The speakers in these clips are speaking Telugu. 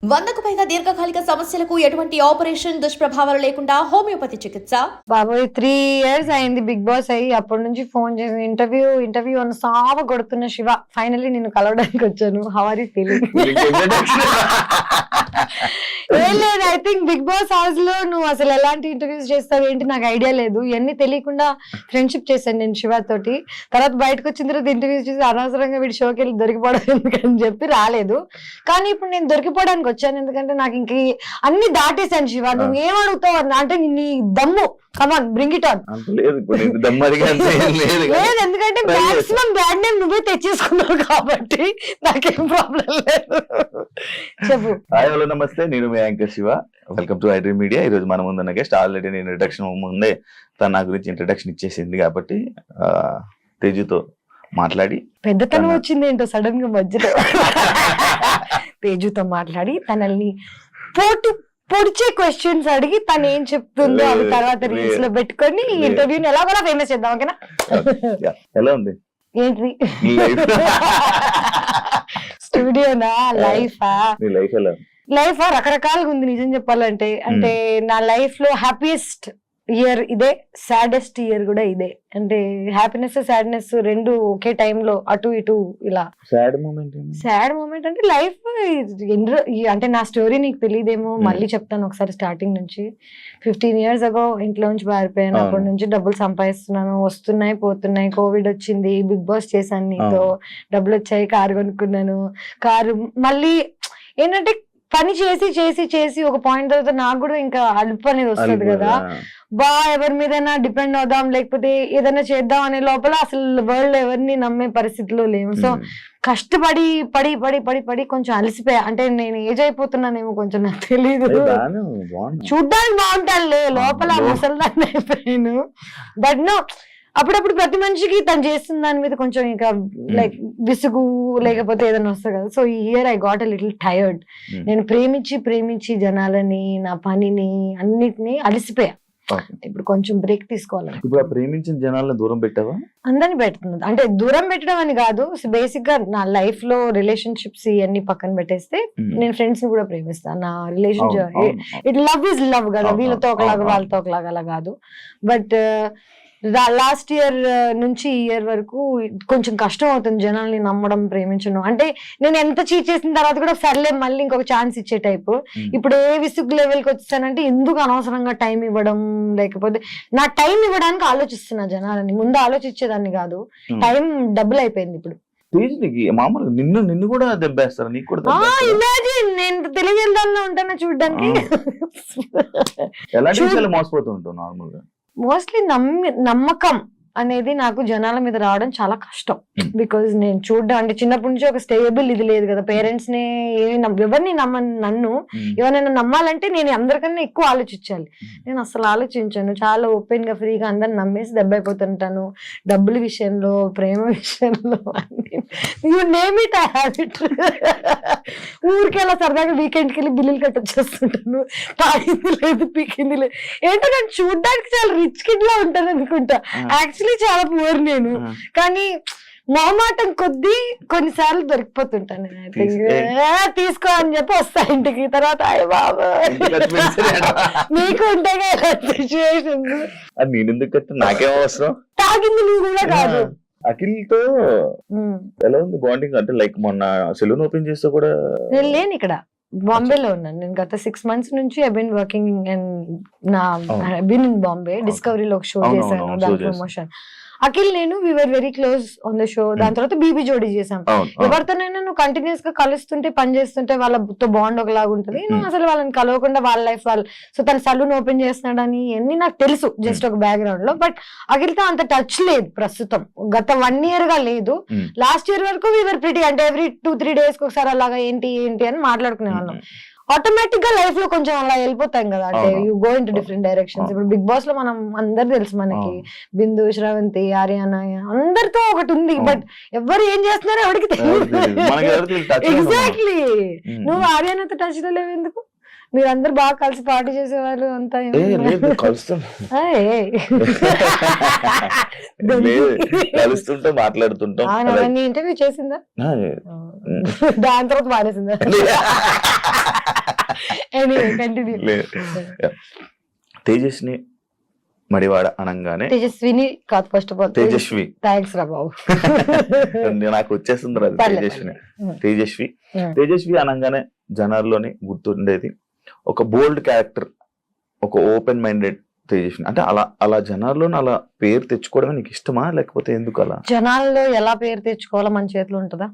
100కు పైగా దీర్ఘకాలిక సమస్యలకు ఎటువంటి ఆపరేషన్ దుష్ప్రభావాలు లేకుండా హోమియోపతి చికిత్స. బాబోయ్ 3 years అయింది బిగ్ బాస్ అయ్యి. అప్పటి నుంచి ఫోన్ చేసి ఇంటర్వ్యూ అని సావ కొడుతున్న శివ ఫైనల్లీ నిన్ను కలవడానికి వచ్చాను. How are you feeling? ఏం లేదు, I think Bigg Boss house లో నువ్వు అసలు ఎలాంటి ఇంటర్వ్యూస్ చేస్తావు ఏంటి నాకు ఐడియా లేదు. ఇవన్నీ తెలియకుండా ఫ్రెండ్షిప్ చేశాను నేను శివ తోటి. తర్వాత బయటకు వచ్చిన తర్వాత ఇంటర్వ్యూస్ చేసి అనవసరంగా వీడి షోకి వెళ్ళి దొరికిపోవడం ఎందుకని చెప్పి రాలేదు. కానీ ఇప్పుడు నేను దొరికిపోవడానికి వచ్చాను, ఎందుకంటే నాకు ఇంక అన్ని దాటేశాను. శివ నువ్వు ఏమడుగుతావు అంటే నీ దమ్ము, కమాన్ బ్రింగ్ ఇట్ ఆన్. లేదు, ఎందుకంటే మాక్సిమం బ్యాడ్ నేమ్ నువ్వే తెచ్చేసుకున్నావు కాబట్టి నాకేం ప్రాబ్లం లేదు. చెప్పు. హాయ్ హలో నమస్తే, నేను మీ anchor Shiva. Welcome to iDream media. ఈ రోజు మన ముందున్న గెస్ట్ ఆల్రెడీ నేను ఇంట్రడక్షన్ ముందే తన నా గురించి ఇంట్రడక్షన్ ఇచ్చేసింది కాబట్టి తేజుతో మాట్లాడి పెద్దతనం వచ్చింది ఏంటో సడన్ గా మధ్యలో తేజుతో మాట్లాడి తనల్ని పొడిచే క్వశ్చన్స్ అడిగి తను ఏం చెప్తుందో అవి తర్వాత రీల్స్ లో పెట్టుకొని ఈ ఇంటర్వ్యూని ఎలా కూడా ఫేమస్ చేద్దాం. ఓకేనా? ఎలా ఉంది ఏంటి స్టూడియోనా లైఫా? లైఫ్ రకరకాలుగా ఉంది నిజం చెప్పాలంటే. అంటే నా లైఫ్ లో హ్యాపీయెస్ట్ ఇయర్ ఇదే, సాడెస్ట్ ఇయర్ కూడా ఇదే. అంటే హ్యాపీనెస్ సాడ్నెస్ రెండు ఒకే టైంలో అటు ఇటు ఇలా. సాడ్ మూమెంట్ అంటే లైఫ్ అంటే నా స్టోరీ నీకు తెలియదేమో, మళ్ళీ చెప్తాను ఒకసారి స్టార్టింగ్ నుంచి. 15 years ago ఇంట్లో నుంచి పారిపోయాను. అప్పటి నుంచి డబ్బులు సంపాదిస్తున్నాను, వస్తున్నాయి పోతున్నాయి. కోవిడ్ వచ్చింది, బిగ్ బాస్ చేశాను నీతో, డబ్బులు వచ్చాయి, కారు కొనుక్కున్నాను. కారు మళ్ళీ ఏంటంటే పని చేసి చేసి చేసి ఒక పాయింట్ తర్వాత నాకు కూడా ఇంకా అలుపు అనేది వస్తుంది కదా. ఎవరి మీదైనా డిపెండ్ అవుదాం లేకపోతే ఏదైనా చేద్దాం అనే లోపల అసలు వరల్డ్ ఎవరిని నమ్మే పరిస్థితిలో లేవు. సో కష్టపడి పడి పడి పడి పడి కొంచెం అలసిపోయా. అంటే నేను ఏజ్ అయిపోతున్నానేమో కొంచెం, నాకు తెలీదు. చూడ్డానికి బాగుంటానులే, లోపల ముసల్దాన్ని అయిపోయాను. బట్ నో, అప్పుడప్పుడు ప్రతి మనిషికి తను చేస్తున్న దాని మీద కొంచెం ఇంకా లైక్ విసుగు లేకపోతే ఏదైనా వస్తుంది కదా. సో ఈ year I got a little tired. నేను ప్రేమించి జనాలని, నా పనిని, అన్నిటినీ అలసిపోయా. ఇప్పుడు కొంచెం బ్రేక్ తీసుకోవాలి. ఇప్పుడు ప్రేమించిన జనాలను దూరం పెట్టావా? అందరిని పెడుతుంది. అంటే దూరం పెట్టడం అని కాదు, బేసిక్ గా నా లైఫ్ లో రిలేషన్షిప్స్ ఇవన్నీ పక్కన పెట్టేస్తే నేను ఫ్రెండ్స్ ని కూడా ప్రేమిస్తాను. నా relationship it love is love కదా, వీళ్ళతో ఒకలాగా వాళ్ళతో ఒకలాగా అలా కాదు. బట్ లాస్ట్ ఇయర్ నుంచి ఈ ఇయర్ వరకు కొంచెం కష్టం అవుతుంది జనాల్ని నమ్మడం, ప్రేమించడం. అంటే నేను ఎంత చీట్ చేసిన తర్వాత కూడా సర్లే మళ్ళీ ఇంకొక ఛాన్స్ ఇచ్చే టైపు. ఇప్పుడు ఏ విసుగు లెవెల్కి వచ్చానంటే ఎందుకు అనవసరంగా టైం ఇవ్వడం, లేకపోతే నా టైం ఇవ్వడానికి ఆలోచిస్తున్నా జనాలని. ముందు ఆలోచించేదాన్ని కాదు, టైం డబుల్ అయిపోయింది ఇప్పుడు. మామూలుగా నిన్ను కూడా దెబ్బేస్తారు, నీకు కూడా ఇమాజిన్ నేను తెలియజేదాల్లో ఉంటాను చూడడానికి. ఎలాంటి విషయాలు మోసపోతూ ఉంటావు నార్మల్ గా? మోస్ట్లీ నమ్మకం అనేది నాకు జనాల మీద రావడం చాలా కష్టం. బికాజ్ నేను చూడడం అంటే చిన్నప్పటి నుంచి ఒక స్టేబుల్ ఇది లేదు కదా. పేరెంట్స్ ని ఎవరిని నన్ను ఎవరైనా నమ్మాలంటే నేను అందరికన్నా ఎక్కువ ఆలోచించాలి. నేను అసలు ఆలోచించాను, చాలా ఓపెన్ గా ఫ్రీగా అందరిని నమ్మేసి దెబ్బ అయిపోతుంటాను. డబ్బుల విషయంలో, ప్రేమ విషయంలో, you name it I have it. ఊరికి అలా సరదాగా వీకెండ్కి వెళ్ళి బిల్లులు కట్టొచ్చేస్తుంటాను. తాగింది లేదు, పీకింది లేదు. ఏంటో నేను చూడడానికి చాలా రిచ్ కిడ్ లా ఉంటాను అనుకుంటా. యాక్చువల్లీ చాలా పూర్ నేను, కానీ మొహమాటం కొద్దీ కొన్నిసార్లు దొరికిపోతుంటాను. తీసుకో అని చెప్పి వస్తా ఇంటికి. తర్వాత అయ్య బాబా నీకు ఉంటాయి కదా సిచ్యువేషన్స్. నాకేం అవసరం, తాగింది నువ్వు కూడా కాదు. అఖిల్ తో ఎలా ఉంది బాండింగ్? అంటే లైక్ మొన్న సెలూన్ ఓపెన్ చేస్తే కూడా నేను లేను ఇక్కడ, బాంబేలో ఉన్నాను. నేను గత 6 months నుంచి ఐ బీన్ వర్కింగ్ అండ్ నా ఐ బీన్ ఇన్ బాంబే. డిస్కవరీలో ఒక షో చేశాను, దాని ప్రమోషన్. అఖిల్ నేను we were very close on the show. దాని తర్వాత బీబీ జోడీ చేసాం. ఎవరితోనైనా నువ్వు కంటిన్యూస్ గా కలుస్తుంటే పని చేస్తుంటే వాళ్ళతో బాండ్ ఒకలాగా ఉంటుంది. నువ్వు అసలు వాళ్ళని కలవకుండా వాళ్ళ లైఫ్ వాళ్ళు. సో తన సలూన్ ఓపెన్ చేస్తున్నాడని అన్ని నాకు తెలుసు జస్ట్ ఒక బ్యాక్గ్రౌండ్ లో. బట్ అఖిల్తో అంత టచ్ లేదు ప్రస్తుతం, గత 1 year గా లేదు. లాస్ట్ ఇయర్ వరకు వి వర్ ప్రిటీ, అంటే ఎవ్రీ 2-3 days ఒకసారి అలాగా ఏంటి అని మాట్లాడుకునే వాళ్ళం. ఆటోమేటిక్ గా లైఫ్ లో కొంచెం అలా వెళ్ళిపోతాం కదా, అంటే you go in to different directions. ఇప్పుడు బిగ్ బాస్ లో మనం అందరు తెలుసు మనకి, బిందు, శ్రవంతి, ఆర్యానా అందరితో ఒకటి ఉంది. బట్ ఎవరు ఏం చేస్తున్నారో ఎవరికి తెలియదు. ఎగ్జాక్ట్లీ. నువ్వు ఆర్యానాతో టచ్ లో లేవు ఎందుకు? మీరందరు బాగా కలిసి పార్టీ చేసేవాళ్ళు అంతా. కలుస్తుంటే మాట్లాడుతుంటాం. ఇంటర్వ్యూ చేసిందా? దాని తర్వాత మానేసిందా? కంటిన్యూ. తేజస్ని మడివాడ అనగానే తేజస్విని కాదు, first of all Tejaswi. Thanks రా బాబు. నాకు వచ్చేస్తుంది అది తేజస్విని. తేజస్వి అనగానే జనాల్లోని గుర్తుండేది ఒక బోల్డ్ క్యారెక్టర్, ఒక ఓపెన్ మైండెడ్ తేజస్విని. అంటే అలా జనాల్లో అలా పేరు తెచ్చుకోవడమే నీకు ఇష్టమా, లేకపోతే ఎందుకు అలా? జనాల్లో ఎలా పేరు తెచ్చుకోవాలో మన చేతిలో ఉంటుందా?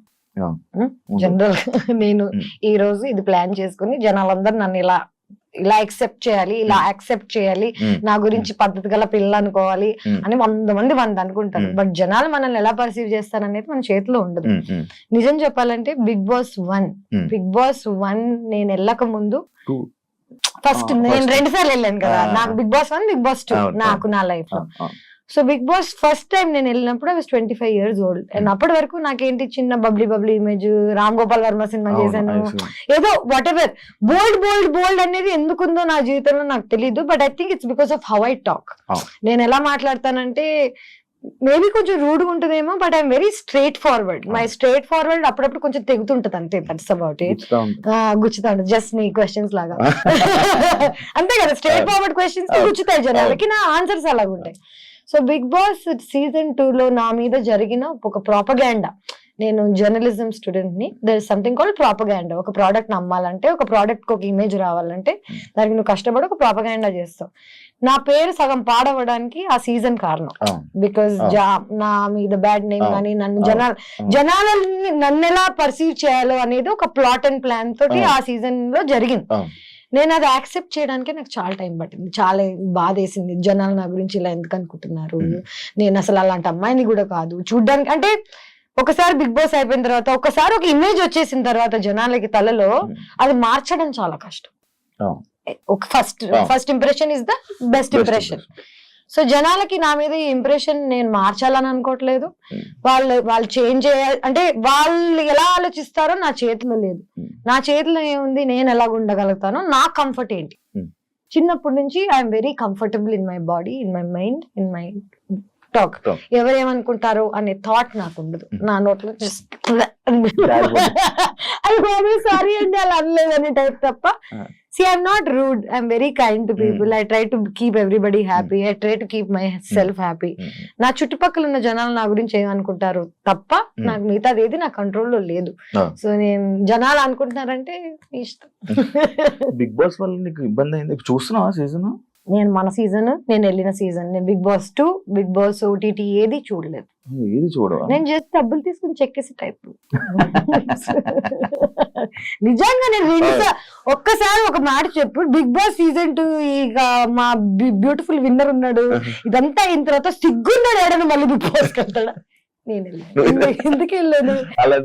జనరల్ నేను ఈ రోజు ఇది ప్లాన్ చేసుకుని జనాలందరూ నన్ను ఇలా యాక్సెప్ట్ చేయాలి, ఇలా యాక్సెప్ట్ చేయాలి, నా గురించి పద్ధతి గల పిల్ల అనుకోవాలి అని 100 మంది అనుకుంటారు. బట్ జనాలు మనల్ని ఎలా పర్సీవ్ చేస్తారనేది మన చేతిలో ఉండదు. నిజం చెప్పాలంటే బిగ్ బాస్ 1 నేను వెళ్ళక ముందు ఫస్ట్ నేను 2 సార్లు వెళ్ళాను కదా. నాకు బిగ్ బాస్ 1, బిగ్ బాస్ 2 నాకు నా లైఫ్ లో. So Bigg Boss first time నేను వెళ్ళినప్పుడు I was 25 years old. And అప్పటి వరకు నాకేంటి చిన్న బబ్లీ ఇమేజ్, రామ్ గోపాల్ వర్మ సినిమా చేశాను, ఏదో వాట్ ఎవర్ బోల్డ్ అనేది ఎందుకుందో నా జీవితంలో నాకు తెలీదు. But I think it's because of how I talk. నేను ఎలా మాట్లాడతానంటే మేబీ కొంచెం రూడ్గా ఉంటుందేమో, but I'm very straight forward. My straight forward అప్పుడప్పుడు కొంచెం తెగుతుంటది అంతే. That's about it. గుచ్చుతా ఉంటుంది జస్ట్ నీ క్వశ్చన్స్ లాగా. అంతే కదా, స్ట్రైట్ ఫార్వర్డ్ క్వశ్చన్స్ గుచ్చుతాయి జనాలకి, నా ఆన్సర్స్ అలాగ ఉంటాయి. సో బిగ్ బాస్ సీజన్ 2 లో నా మీద జరిగిన ఒక ప్రాపగాండా. నేను జర్నలిజం స్టూడెంట్ ని. There is something called propaganda. ఒక ప్రోడక్ట్ నమ్మాలంటే, ఒక ప్రోడక్ట్ ఒక ఇమేజ్ రావాలంటే దానికి నువ్వు కష్టపడి ఒక ప్రాపగాండా చేస్తావు. నా పేరు సగం పాడవడానికి ఆ సీజన్ కారణం. బికాస్ నా మీద బ్యాడ్ నేమ్ కానీ జనాలని నన్ను ఎలా పర్సీవ్ చేయాలో అనేది ఒక ప్లాట్ అండ్ ప్లాన్ తోటి ఆ సీజన్ లో జరిగింది. నేను అది యాక్సెప్ట్ చేయడానికి నాకు చాలా టైం పట్టింది. చాలా బాధ వేసింది. జనాలు నా గురించి ఇలా ఎందుకు అనుకుంటున్నారు, నేను అసలు అలాంటి అమ్మాయిని కూడా కాదు చూడ్డానికి. అంటే ఒకసారి బిగ్ బాస్ అయిపోయిన తర్వాత, ఒకసారి ఒక ఇమేజ్ వచ్చేసిన తర్వాత జనాలకి తలలో అది మార్చడం చాలా కష్టం. ఒక first impression is the best impression. So జనాలకి నా మీద ఈ ఇంప్రెషన్ నేను మార్చాలని అనుకోవట్లేదు. వాళ్ళు చేంజ్ చేయాలి అంటే వాళ్ళు ఎలా ఆలోచిస్తారో నా చేతిలో లేదు. నా చేతిలో ఏముంది, నేను ఎలా ఉండగలుగుతానో, నా కంఫర్ట్ ఏంటి. చిన్నప్పటి నుంచి I'm very comfortable in my body, in my mind, in my talk. ఎవరేమనుకుంటారో అనే థాట్ నాకు ఉండదు. నా నోట్లో జస్ట్ సారీ అండి అలా అనలేదని టైప్ తప్ప. See, I'm not rude. I'm very kind to people. I try to keep everybody happy. I try to keep myself happy. నా చుట్టుపక్కల ఉన్న జనాలు నా గురించి ఏమనుకుంటారు తప్ప నాకు మిగతాది ఏది నా కంట్రోల్లో లేదు. సో నేను జనాలు అనుకుంటున్నారంటే ఇష్టం. బిగ్ బాస్ వల్ల నీకు ఇబ్బంది అయింది చూస్తున్నావా సీజన్? నేను మన సీజన్, నేను వెళ్ళిన సీజన్, నేను Bigg Boss 2, Bigg Boss OTT ఏది చూడలేదు. ఏది చూడవా? నేను జస్ట్ డబ్బులు తీసుకుని చెక్కేసి టైప్. నిజంగా నేను ఒక్కసారి ఒక మాట చెప్పు, బిగ్ బాస్ సీజన్ 2 ఇక మా బ్యూటిఫుల్ విన్నర్ ఉన్నాడు, ఇదంతా అయిన తర్వాత సిగ్గున్నాడు ఏడను మళ్ళీ బిగ్ బాస్ వెళ్తాడా? నేను ఎందుకు వెళ్ళాను అలా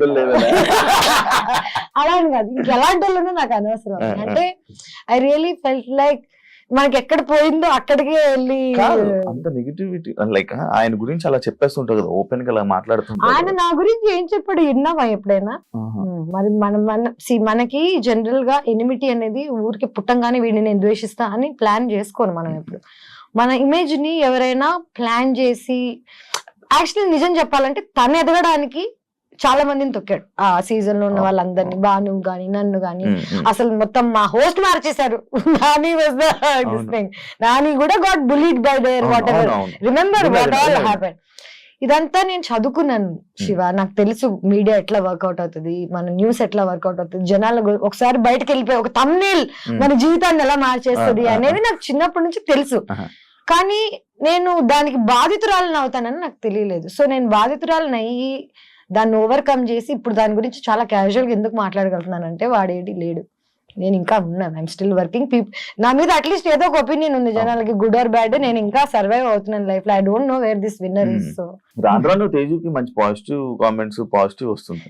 అని కాదు, ఇంకెలాంటి వాళ్ళనో నాకు అనవసరం. అంటే ఐ రియలీ ఫెల్ట్ లైక్ మనకి ఎక్కడ పోయిందో అక్కడికే వెళ్ళి అంత నెగటివిటీ. లైక్ ఆయన గురించి అలా చెప్పేస్తుంటారు కదా, ఓపెన్ గా అలా మాట్లాడుతుంటారు. ఆయన నా గురించి ఏం చెప్పాడు విన్నావా ఎప్పుడైనా? మరి మనకి జనరల్ గా ఎనిమిటీ అనేది ఊరికి పుట్టంగానే వీడిని నేను ద్వేషిస్తా అని ప్లాన్ చేసుకోను మనం ఎప్పుడు. మన ఇమేజ్ ని ఎవరైనా ప్లాన్ చేసి, యాక్చువల్లీ నిజం చెప్పాలంటే తను ఎదగడానికి చాలా మందిని తొక్కాడు ఆ సీజన్ లో ఉన్న వాళ్ళందరినీ. బాను గాని నన్ను గాని అసలు మొత్తం మా హోస్ట్ మార్చేశారు. నాని కూడా got bullied by their what ever. Remember what all happen. ఇదంతా నేను చదువుకున్నాను శివ. నాకు తెలుసు మీడియా ఎట్లా వర్కౌట్ అవుతుంది, మన న్యూస్ ఎట్లా వర్కౌట్ అవుతుంది, జనాల ఒకసారి బయటకు వెళ్ళిపోయి ఒక థంబ్నెయిల్ మన జీవితాన్ని ఎలా మార్చేస్తుంది అనేది నాకు చిన్నప్పటి నుంచి తెలుసు. కానీ నేను దానికి బాధితురాలను అవుతానని నాకు తెలియలేదు. సో నేను బాధితురాలను అయ్యి దాన్ని ఓవర్కమ్ చేసి ఇప్పుడు దాని గురించి చాలా క్యాజువల్ గా ఎందుకు మాట్లాడగలుగుతున్నానంటే వాడేది లేడు, నేను ఇంకా ఉన్నాను. I'm still working. నా మీద అట్లీస్ట్ ఏదో ఒక ఒపీనియన్ ఉంది జనాలకి, గుడ్ ఆర్ బ్యాడ్. నేను ఇంకా సర్వైవ్ అవుతున్నాను లైఫ్ లో. I don't know where this winner is. So తేజుకి మంచి పాజిటివ్ కామెంట్స్, పాజిటివ్ వస్తుంది.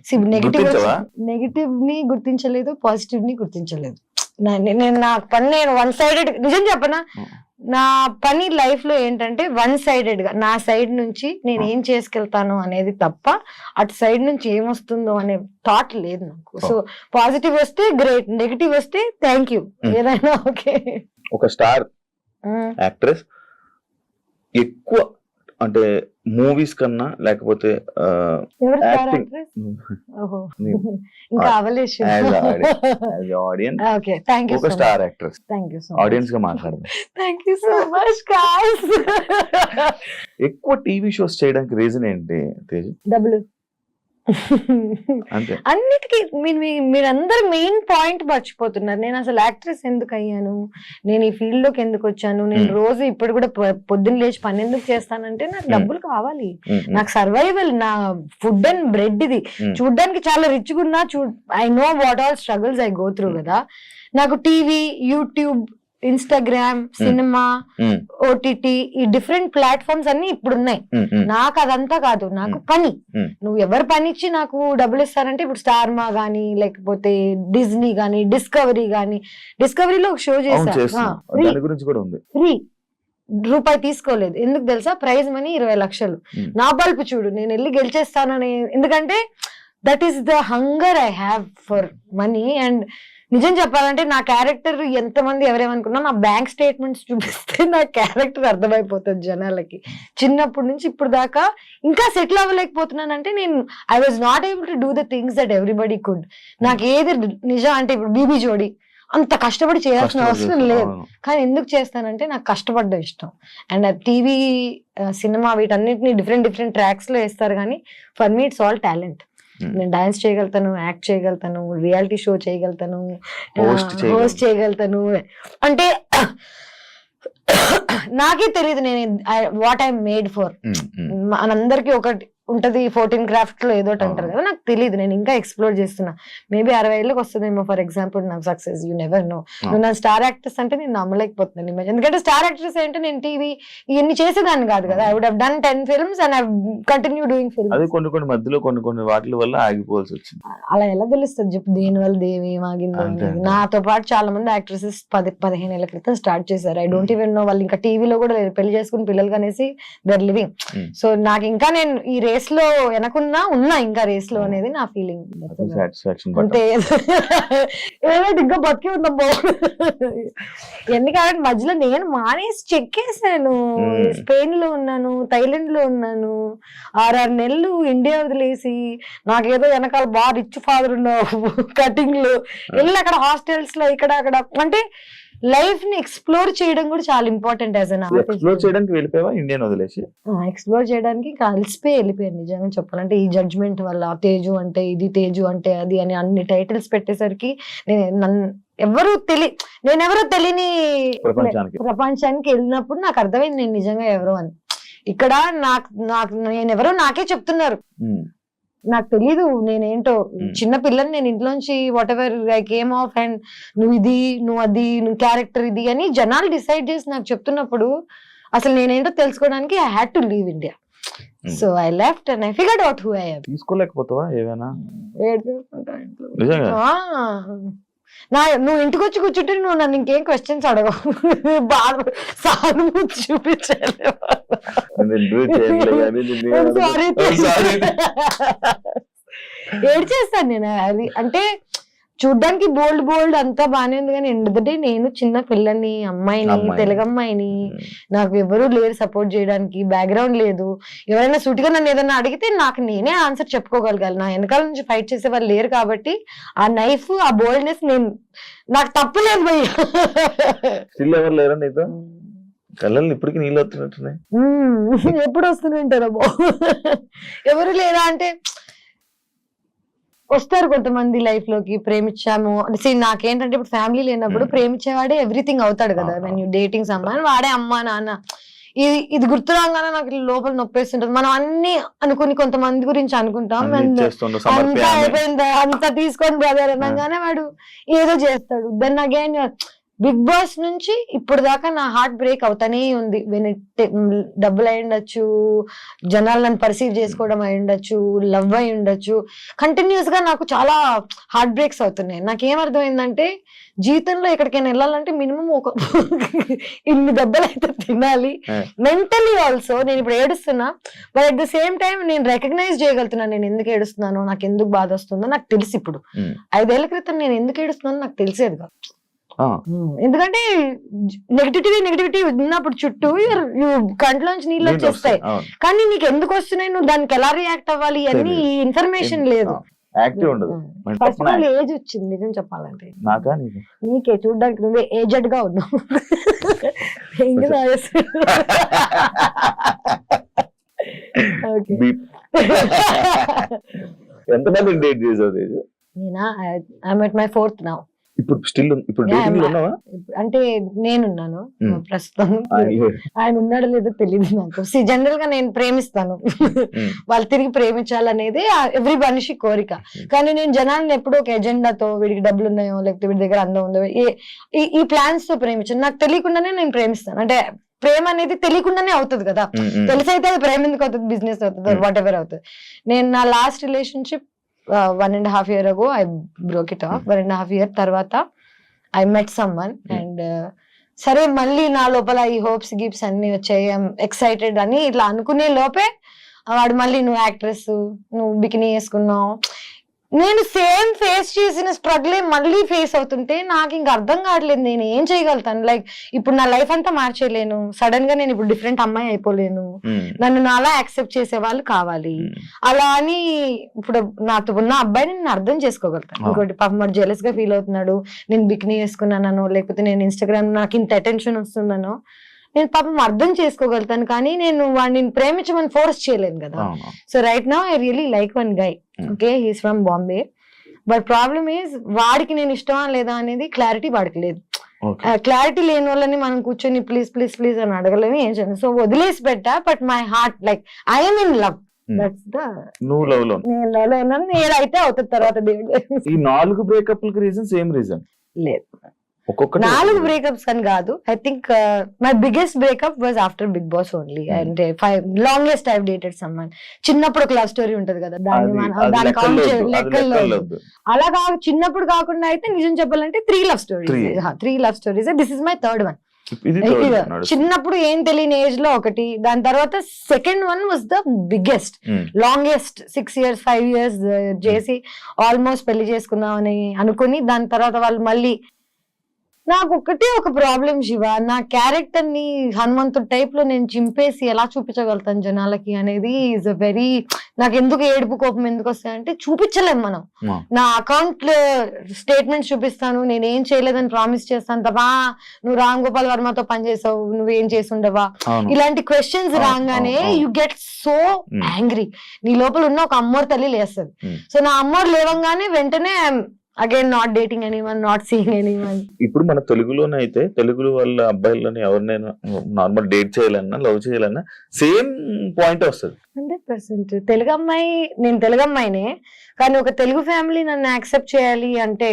నెగిటివ్ ని గుర్తించలేదు, పాజిటివ్ ని గుర్తించలేదు. నేను నా పని నేను వన్ సైడెడ్, నిజం చెప్పనా, నా పని లైఫ్ లో ఏంటంటే వన్ సైడెడ్ గా నా సైడ్ నుంచి నేను ఏం చేసుకెళ్తాను అనేది తప్ప అటు సైడ్ నుంచి ఏమొస్తుందో అనే థాట్ లేదు నాకు. సో పాజిటివ్ వస్తే గ్రేట్, నెగిటివ్ వస్తే థ్యాంక్ యూ, ఏదైనా ఓకే. ఒక స్టార్ యాక్ట్రెస్ ఎక్కువ అంటే మూవీస్ కన్నా లేకపోతే ఎవరు స్టార్ యాక్టింగ్ యాక్ట్రెస్? ఓహో, నేను. ఇంకా అవలేష్. ఆడియన్స్ ఓకే, థ్యాంక్ యూ ఒక so much. Star actress thank you so audience గా మాట్లాడదాం. Thank you so much guys. ఎక్కువ టీవీ షోస్ చేయడానికి రీజన్ ఏంటి తేజు? డబ్బులు. అంతే. అన్నిటికీ మీరందరూ మెయిన్ పాయింట్ మర్చిపోతున్నారు. నేను అసలు యాక్ట్రెస్ ఎందుకు అయ్యాను, నేను ఈ ఫీల్డ్ లోకి ఎందుకు వచ్చాను, నేను రోజు ఇప్పుడు కూడా పొద్దున్న లేచి పని ఎందుకు చేస్తానంటే నాకు డబ్బులు కావాలి, నాకు సర్వైవల్, నా ఫుడ్ అండ్ బ్రెడ్ ఇది. చూడ్డానికి చాలా రిచ్ గా ఉన్నా, I know what all struggles I go through కదా. నాకు TV, YouTube, Instagram, cinema, OTT, ఈ డిఫరెంట్ ప్లాట్ఫామ్స్ అన్ని ఇప్పుడు ఉన్నాయి. నాకు అదంతా కాదు, నాకు పని. నువ్వు ఎవరు పని ఇచ్చి నాకు డబ్బులు ఇస్తారంటే ఇప్పుడు స్టార్ మా గానీ, లేకపోతే డిజ్నీ గానీ, డిస్కవరీ గానీ. డిస్కవరీలో ఒక షో చేశా, ఫ్రీ, రూపాయి తీసుకోలేదు. ఎందుకు తెలుసా? ప్రైజ్ మనీ 20 లక్షలు. నా బల్పు చూడు, నేను వెళ్ళి గెలిచేస్తానని. ఎందుకంటే that is the hunger I have for money. And నిజం చెప్పాలంటే నా క్యారెక్టర్ ఎంతమంది ఎవరేమనుకున్నా, నా బ్యాంక్ స్టేట్మెంట్స్ చూపిస్తే నా క్యారెక్టర్ అర్థమైపోతుంది జనాలకి. చిన్నప్పటి నుంచి ఇప్పుడు దాకా ఇంకా సెటిల్ అవ్వలేకపోతున్నానంటే నేను I was not able to do the things that everybody could. నాకు ఏది నిజం అంటే ఇప్పుడు బీబీ జోడి అంత కష్టపడి చేయాల్సిన అవసరం లేదు, కానీ ఎందుకు చేస్తానంటే నాకు కష్టపడ్డం ఇష్టం. అండ్ ఆ టీవీ, సినిమా వీటన్నిటిని డిఫరెంట్ ట్రాక్స్ లో వేస్తారు, కానీ for me it's all talent. నేను డాన్స్ చేయగలుగుతాను, యాక్ట్ చేయగలుగుతాను, రియాలిటీ షో చేయగలుగుతాను, హోస్ట్ చేయగలుగుతాను. అంటే నాకే తెలియదు నేను వాట్ ఐ మేడ్ ఫర్. మనందరికి ఒకటి ఉంటది 14 క్రాఫ్ట్ లో ఏదో అంటారు కదా, నాకు తెలియదు. నేను ఇంకా ఎక్స్ప్లోర్ చేస్తున్నా. మేబీ 60 ఏళ్ళకి వస్తుందేమో ఫర్ ఎగ్జాంపుల్ నాకు సక్సెస్. You never know. నువ్వు నా స్టార్ యాక్ట్రెస్ అంటే నేను నమ్మలేకపోతున్నాను. ఎందుకంటే స్టార్ యాక్ట్రెస్ అంటే నేను టీవీ ఇవన్నీ చేసేదాన్ని కాదు కదా. I would have done 10 films and I continue doing films. అది కొన్ని మధ్యలో కొన్ని వాటి వల్ల ఆగిపోవాల్సి వచ్చింది. అలా ఎలా తెలుస్తుంది చెప్పు? దేని వల్ల దేవేం ఆగిందో. నాతో పాటు చాలా మంది యాక్ట్రెసెస్ 10-15 ఏళ్ల క్రితం స్టార్ట్ చేశారు. ఐ డోంట్ ఈవెన్ నో వాళ్ళు ఇంకా టీవీలో కూడా పెళ్లి చేసుకుని పిల్లలు కనేసి దర్ లివింగ్. సో నాకు ఇంకా నేను ఈ రేస్ లో వెనకున్నా ఉన్నా ఇంకా రేస్ లో అనేది నా ఫీలింగ్. అంతే, ఇంకా బతికి ఉందమ్మో. ఎందుకంటే మధ్యలో నేను మానేసి చెక్కేసాను. స్పెయిన్ లో ఉన్నాను, థైలాండ్ లో ఉన్నాను, 6 నెలలు ఇండియా వదిలేసి, నాకేదో వెనకాల బాగా రిచ్ ఫాదర్ ఉన్న కటింగ్ లో వెళ్ళి అక్కడ హాస్టల్స్ లో ఇక్కడ అక్కడ. అంటే లైఫ్ ని ఎక్స్ప్లోర్ చేయడం కూడా చాలా important. As an artist explore చేయడానికి వెళ్ళిపోయావా ఇండియన్ వదిలేసి? ఎక్స్ప్లోర్ చేయడానికి కలిసిపోయి వెళ్ళిపోయాను నిజంగా చెప్పాలంటే. ఈ జడ్జ్మెంట్ వల్ల తేజు అంటే ఇది, తేజు అంటే అది అని అన్ని టైటిల్స్ పెట్టేసరికి నేనెవరో తెలియని ప్రపంచానికి వెళ్ళినప్పుడు నాకు అర్థమైంది నేను నిజంగా ఎవరో అని. ఇక్కడ నేనెవరో నాకే చెప్తున్నారు, నాకు తెలీదు నేనేంటో. చిన్న పిల్లని నేను ఇంట్లోంచి what ever I came of and నువ్వు ఇది, నువ్వు అది, నువ్వు క్యారెక్టర్ ఇది అని జనాలు డిసైడ్ చేసి నాకు చెప్తున్నప్పుడు అసలు నేనేంటో తెలుసుకోవడానికి I had to leave India. So I left and I figured out who I am. తీసుకోలేకపోతావా ఏమైనా? నువ్వు ఇంటికి వచ్చి కూర్చుంటే నువ్వు నన్ను ఇంకేం క్వశ్చన్స్ అడగవు. బాగా సానుభూతి చూపించాలి. ఏడ్ చేస్తాను నేను అది. అంటే చూడ్డానికి బోల్డ్ అంతా బానే ఉంది, కానీ ఎందుకంటే నేను చిన్న పిల్లని, అమ్మాయిని, తెలుగు అమ్మాయిని, నాకు ఎవరు లేరు సపోర్ట్ చేయడానికి, బ్యాక్గ్రౌండ్ లేదు. ఎవరైనా సూటిగా నన్ను ఏదైనా అడిగితే నాకు నేనే ఆన్సర్ చెప్పుకోగలగాలి. నా వెనకాల నుంచి ఫైట్ చేసే వాళ్ళు లేరు కాబట్టి ఆ నైఫ్, ఆ బోల్డ్నెస్ నాకు తప్పలేదు భయ్య. కళ్ళని ఇప్పటికి నీళ్ళు వస్తున్నట్టున్నాయి. ఎప్పుడు వస్తుంటారో ఎవరు లేరా అంటే వస్తారు కొంతమంది లైఫ్ లోకి. ప్రేమించాము నాకేంటంటే ఇప్పుడు ఫ్యామిలీ లేనప్పుడు ప్రేమించేవాడే ఎవ్రీథింగ్ అవుతాడు కదా. వెన్ యూ డేటింగ్ సమ్మాన్ వాడే అమ్మా నాన్న. ఇది గుర్తు రాగానే నాకు లోపల నొప్పేస్తుంటది. మనం అన్ని అనుకుని కొంతమంది గురించి అనుకుంటాం, అంతా అయిపోయిందా అంతా తీసుకొని బ్రదర్ అనగానే వాడు ఏదో చేస్తాడు. దెన్ అగైన్ బిగ్ బాస్ నుంచి ఇప్పుడు దాకా నా హార్ట్ బ్రేక్ అవుతానే ఉంది. డబ్బులు అయి ఉండొచ్చు, జనాలు నన్ను పర్సీవ్ చేసుకోవడం అయి ఉండొచ్చు, లవ్ అయి ఉండొచ్చు. కంటిన్యూస్ గా నాకు చాలా హార్ట్ బ్రేక్స్ అవుతున్నాయి. నాకేమర్థమైందంటే జీవితంలో ఎక్కడికైనా వెళ్ళాలంటే మినిమం ఇన్ని దెబ్బలు అయితే తినాలి. మెంటలీ ఆల్సో నేను ఇప్పుడు ఏడుస్తున్నా, but at the same time నేను రికగ్నైజ్ చేయగలుగుతున్నాను నేను ఎందుకు ఏడుస్తున్నానో, నాకు ఎందుకు బాధ వస్తుందో నాకు తెలుసు. ఇప్పుడు 5 ఏళ్ల క్రితం నేను ఎందుకు ఏడుస్తున్నానో నాకు తెలిసేది కాదు. ఎందుకంటే నెగిటివిటీ ఉన్నప్పుడు చుట్టూ కంట్లోంచి నీళ్ళు వచ్చేస్తాయి. కానీ నీకు ఎందుకు వస్తున్నాయి, నువ్వు దానికి ఎలా రియాక్ట్ అవ్వాలి అన్ని ఇన్ఫర్మేషన్ లేదు. యాక్టివ్ ఉండదు. ఫస్ట్ ఆఫ్ ఆల్ ఏజ్ వచ్చింది నిజం చెప్పాలంటే. నాకా నీకే చూడడానికి నువ్వే ఏజెడ్ గా ఉన్నావు. ఎంతమంది డేట్ చేసావు తేజ? నేనా I'm at my 4th now. ఇప్పుడు డేటింగ్ లో ఉన్నావా? అంటే నేనున్నాను ప్రస్తుతం. ఆయన ఉన్నాడో లేదో తెలియదు నాకు. జనరల్ గా నేను ప్రేమిస్తాను, వాళ్ళు తిరిగి ప్రేమించాలనేది ఎవ్రీ మనిషి కోరిక. కానీ నేను జనాలను ఎప్పుడూ ఒక ఎజెండాతో, వీడికి డబ్బులు ఉన్నాయో లేకపోతే వీడి దగ్గర అందం ఉందో ఈ ప్లాన్స్ తో ప్రేమించాను. నాకు తెలియకుండానే నేను ప్రేమిస్తాను. అంటే ప్రేమ అనేది తెలియకుండానే అవుతుంది కదా, తెలిసైతే అది ప్రేమ ఎందుకు అవుతుంది, బిజినెస్ అవుతుంది, వాట్ ఎవర్ అవుతుంది. నేను నా last relationship 1.5 year ago I broke it off. 1.5 year తర్వాత I met someone and సరే మళ్ళీ నా లోపల ఈ హోప్స్ గిప్స్ అన్ని వచ్చాయి, ఎక్సైటెడ్ అని ఇట్లా అనుకునే లోపే వాడు మళ్ళీ నువ్వు యాక్ట్రెస్, నువ్వు బికినీ వేసుకున్నావు. నేను సేమ్ ఫేస్ చేసిన స్ట్రగుల్ మళ్ళీ ఫేస్ అవుతుంటే నాకు ఇంకా అర్థం కావట్లేదు నేను ఏం చేయగలుగుతాను. లైక్ ఇప్పుడు నా లైఫ్ అంతా మార్చేయలేను, సడన్ గా నేను ఇప్పుడు డిఫరెంట్ అమ్మాయి అయిపోలేను, నన్ను నాలా యాక్సెప్ట్ చేసే వాళ్ళు కావాలి. అలా అని ఇప్పుడు నాతో ఉన్న అబ్బాయిని నేను అర్థం చేసుకోగలుగుతాను. ఇంకోటి పాపం వాడు జెలస్ గా ఫీల్ అవుతున్నాడు, నేను బికినీ వేసుకున్నానో లేకపోతే నేను ఇన్స్టాగ్రామ్ నాకు ఇంత అటెన్షన్ వస్తుందనో నేను పాపం అర్థం చేసుకోగలుగుతాను. కానీ నేను వాడిని ప్రేమించమని ఫోర్స్ చేయలేను కదా. So right now I really like one guy. Okay, he's from Bombay. But problem is వాడికి నేను ఇష్టమా లేదా అనేది క్లారిటీ వాడికి లేదు. క్లారిటీ లేని వాళ్ళని మనం కూర్చొని ప్లీజ్ ప్లీజ్ ప్లీజ్ అని అడగలేము, ఏం చేయను. సో వదిలేసి పెట్టా. But my heart like I'm in love. That's the నువ్వు లవ్ లో నేను లవ్ లో ఉన్నాను. నేనైతే అవుతుంది తర్వాత దేవుడు. ఈ 4 బ్రేకప్లకి రీజన్ సేమ్ రీజన్ లేదు. 4 బ్రేకప్స్ అని కాదు. I think my biggest breakup was after Bigg Boss only. అంటే 5 లాంగెస్ట్ ఐ డేటెడ్ సమ్మన్. చిన్నప్పుడు ఒక లవ్ స్టోరీ ఉంటది కదా, దాన్ని కౌంట్ లెక్కల్లో అలా కాదు. చిన్నప్పుడు కాకుండా అయితే నిజం చెప్పాలంటే 3 love stories. This is my 3rd one. చిన్నప్పుడు ఏం తెలియని ఏజ్ లో ఒకటి, దాని తర్వాత second one was the biggest, longest 6 years 5 years చేసి ఆల్మోస్ట్ పెళ్లి చేసుకుందామని అనుకుని దాని తర్వాత వాళ్ళు మళ్ళీ. నాకు ఒకటే ఒక ప్రాబ్లం శివ, నా క్యారెక్టర్ ని హనుమంతుడు టైప్ లో నేను చింపేసి ఎలా చూపించగలుగుతాను జనాలకి అనేది ఈజ్ అ వెరీ. నాకు ఎందుకు ఏడుపు కోపం ఎందుకు వస్తాయంటే చూపించలేము మనం. నా అకౌంట్ స్టేట్మెంట్స్ చూపిస్తాను, నేనేం చేయలేదని ప్రామిస్ చేస్తాను తప్ప నువ్వు రామ్ గోపాల్ వర్మతో పనిచేసావు, నువ్వేం చేసి ఉండవా, ఇలాంటి క్వశ్చన్స్ రాగానే యు గెట్ సో యాంగ్రీ. నీ లోపల ఉన్న ఒక అమ్మోరు తల్లి లేస్తుంది. సో నా అమ్మోరు లేవంగానే వెంటనే again not dating anyone, not seeing anyone. ఇప్పుడు మన తెలుగులోనే అయితే తెలుగు వాళ్ళ అబ్బాయిలని ఎవరినైనా నార్మల్ డేట్ చేయాలన్నా లవ్ చేయాలన్నా సేమ్ పాయింట్ వస్తుంది. 100% తెలుగు అమ్మాయి, నేను తెలుగు అమ్మాయినే కానీ ఒక తెలుగు ఫ్యామిలీ నన్ను యాక్సెప్ట్ చేయాలి అంటే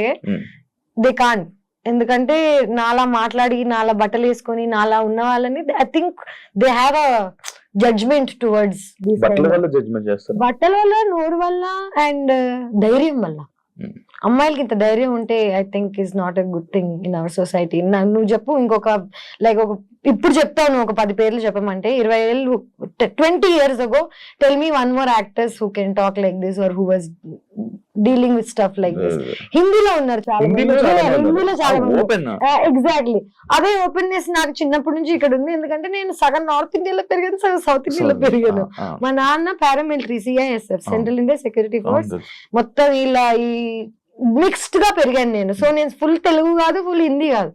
దే కాంట్. ఎందుకంటే నాలా మాట్లాడి, నాలా బట్టలు వేసుకొని, నాలా ఉన్న వాళ్ళని I think they have a judgement towards. బట్టల వల్ల జడ్జ్మెంట్ చేస్తారు, బట్టల వల్ల, నోరు వల్ల అండ్ ధైర్యం వల్ల. అమ్మాయిలకి ఇంత ధైర్యం ఉంటే I think is not a good thing in our society. నువ్వు చెప్పు ఇంకొక లైక్ ఒక ఇప్పుడు చెప్తావు నువ్వు ఒక 10 పేర్లు చెప్పమంటే 20 ఏళ్ళు 20 years ago tell me one more actors who can talk like this or who was dealing with stuff like this. హిందీలో ఉన్నారు చాలా మంది, హిందీలో చాలా మంది. ఎగ్జాక్ట్లీ అదే ఓపెన్నెస్ నాకు చిన్నప్పటి నుంచి ఇక్కడ ఉంది. ఎందుకంటే నేను సగం నార్త్ ఇండియాలో పెరిగాను, సగం సౌత్ ఇండియాలో పెరిగాను. మా నాన్న paramilitary, CISF central India security force, మొత్తం ఇలా ఈ మిక్స్డ్ గా పెరిగాను నేను. సో నేను ఫుల్ తెలుగు కాదు, ఫుల్ హిందీ కాదు.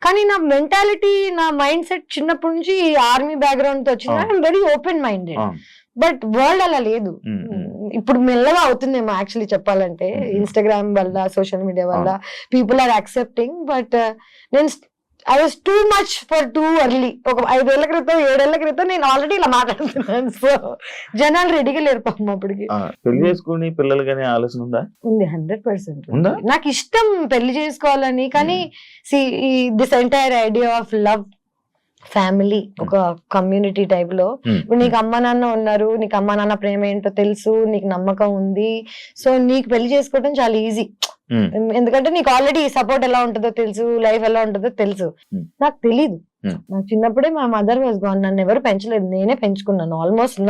కానీ నా మెంటాలిటీ, నా మైండ్ సెట్ చిన్నప్పటి నుంచి ఆర్మీ బ్యాక్గ్రౌండ్ తో వచ్చింది. I'm very open minded. But world అలా లేదు. ఇప్పుడు మెల్లగా అవుతుందేమో యాక్చువల్లీ చెప్పాలంటే, ఇన్స్టాగ్రామ్ వల్ల, సోషల్ మీడియా వల్ల పీపుల్ ఆర్ యాక్సెప్టింగ్. బట్ నేను I was too much for too early. ఒక 5 ఏళ్ల క్రితం 7 ఏళ్ల క్రితం నేను ఆల్రెడీ ఇలా మాట్లాడుతున్నాను. సో జనాలు రెడీగా లేరు పాపం అప్పటికి. పెళ్లి చేసుకుని పిల్లలు కానీ ఆలోచన ఉందా? ఉంది, 100%. నాకు ఇష్టం పెళ్లి చేసుకోవాలని. కానీ this entire idea of love, family, ఒక కమ్యూనిటీ టైప్ లో, ఇప్పుడు నీకు అమ్మ నాన్న ఉన్నారు, నీకు అమ్మ నాన్న ప్రేమ ఏంటో తెలుసు, నీకు నమ్మకం ఉంది, సో నీకు పెళ్లి చేసుకోవడం చాలా ఈజీ. ఎందుకంటే నీకు ఆల్రెడీ సపోర్ట్ ఎలా ఉంటుందో తెలుసు, లైఫ్ ఎలా ఉంటుందో తెలుసు. నాకు తెలీదు. నాకు చిన్నప్పుడే మా మదర్ వాజ్ గాన్. నన్ను ఎవరు పెంచలేదు, నేనే పెంచుకున్నాను. ఆల్మోస్ట్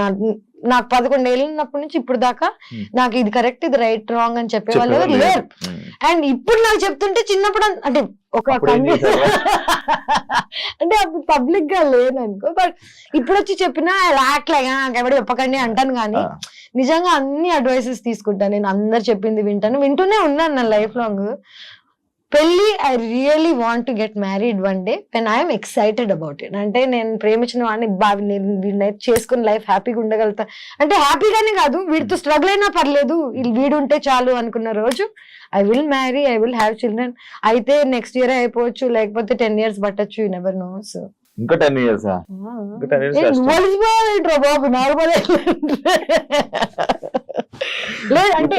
నాకు 11 ఏళ్ళు ఉన్నప్పటి నుంచి ఇప్పుడు దాకా నాకు ఇది కరెక్ట్ ఇది రైట్ రాంగ్ అని చెప్పే వాళ్ళు ఎవరు లేరు. అండ్ ఇప్పుడు నాకు చెప్తుంటే చిన్నప్పుడు అంటే ఒక అంటే అప్పుడు పబ్లిక్ గా లేను అనుకో, బట్ ఇప్పుడు వచ్చి చెప్పినా రాట్లేగా ఎవరు చెప్పకండి అంటాను. కానీ నిజంగా అన్ని అడ్వైసెస్ తీసుకుంటాను నేను, అందరు చెప్పింది వింటూనే ఉన్నాను నా లైఫ్ లాంగ్. పెళ్లి I really want to get married one day when I'm excited about it. అంటే నేను ప్రేమించిన వాడిని వీడిని చేసుకుని లైఫ్ హ్యాపీగా ఉండగలుగుతా, అంటే హ్యాపీగానే కాదు వీడితో స్ట్రగుల్ అయినా పర్లేదు వీడు ఉంటే చాలు అనుకున్న రోజు I will marry, I will have children. అయితే నెక్స్ట్ ఇయర్ అయిపోవచ్చు, లేకపోతే 10 years పట్టచ్చు, యూ నెవర్ నో. సో ఇంకా 10 years బాబు నార్మల్ లేదంటే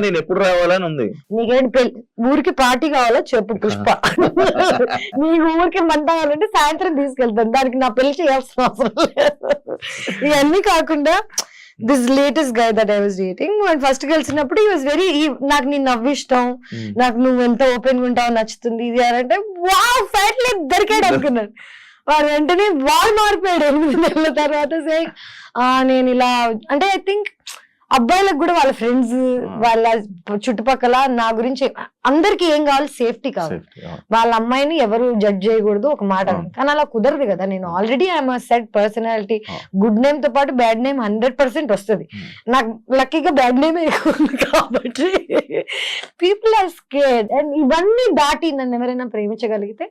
నేను ఎప్పుడు రావాలని ఉంది. నీకేంటి ఊరికి పార్టీ కావాలో చెప్పు పుష్ప, నీకు ఊరికి మంట కావాలంటే సాయంత్రం తీసుకెళ్తాను, దానికి నా పెళ్లి చేయాల్సిన అవసరం లేదు. ఇవన్నీ కాకుండా this latest guy that I was dating, first కలిసినప్పుడు ఈ వాజ్ వెరీ, నాకు నీ నవ్వు ఇష్టం, నాకు నువ్వు ఎంత ఓపెన్ గా ఉంటావు నచ్చుతుంది ఇది అని అంటే వావ్ ఫ్యాట్లీ దొరికాడు అనుకున్నాను. వాడు వెంటనే వాళ్ళు మారిపోయాడు 8 నెలల తర్వాత. సే నేను ఇలా అంటే ఐ థింక్ అబ్బాయిలకు కూడా వాళ్ళ ఫ్రెండ్స్ వాళ్ళ చుట్టుపక్కల నా గురించి అందరికి ఏం కావాలి, సేఫ్టీ కావాలి. వాళ్ళ అమ్మాయిని ఎవరు జడ్జ్ చేయకూడదు ఒక మాట, కానీ అలా కుదరదు కదా. నేను already I'm set personality, good name తో పాటు బ్యాడ్ నేమ్ 100% వస్తుంది. నాకు లక్కీగా బ్యాడ్ నేమ్ ఎక్కువ కాబట్టి పీపుల్ ఆర్ స్కేర్డ్. అండ్ ఇవన్నీ దాటి నన్ను ఎవరైనా ప్రేమించగలిగితే,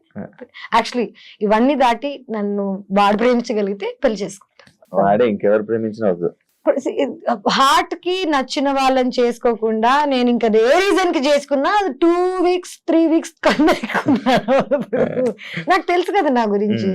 యాక్చువల్లీ ఇవన్నీ దాటి నన్ను వాడు ప్రేమించగలిగితే పెళ్లి చేసుకుంటాను. వాడే ఇంకెవరు ప్రేమించిన హార్ట్ కి నచ్చిన వాళ్ళని చేసుకోకుండా నేను ఇంకా ఏ రీజన్ కి చేసుకున్నా 2 weeks 3 weeks కన్నా ఎక్కువ నాకు తెలుసు కదా నా గురించి.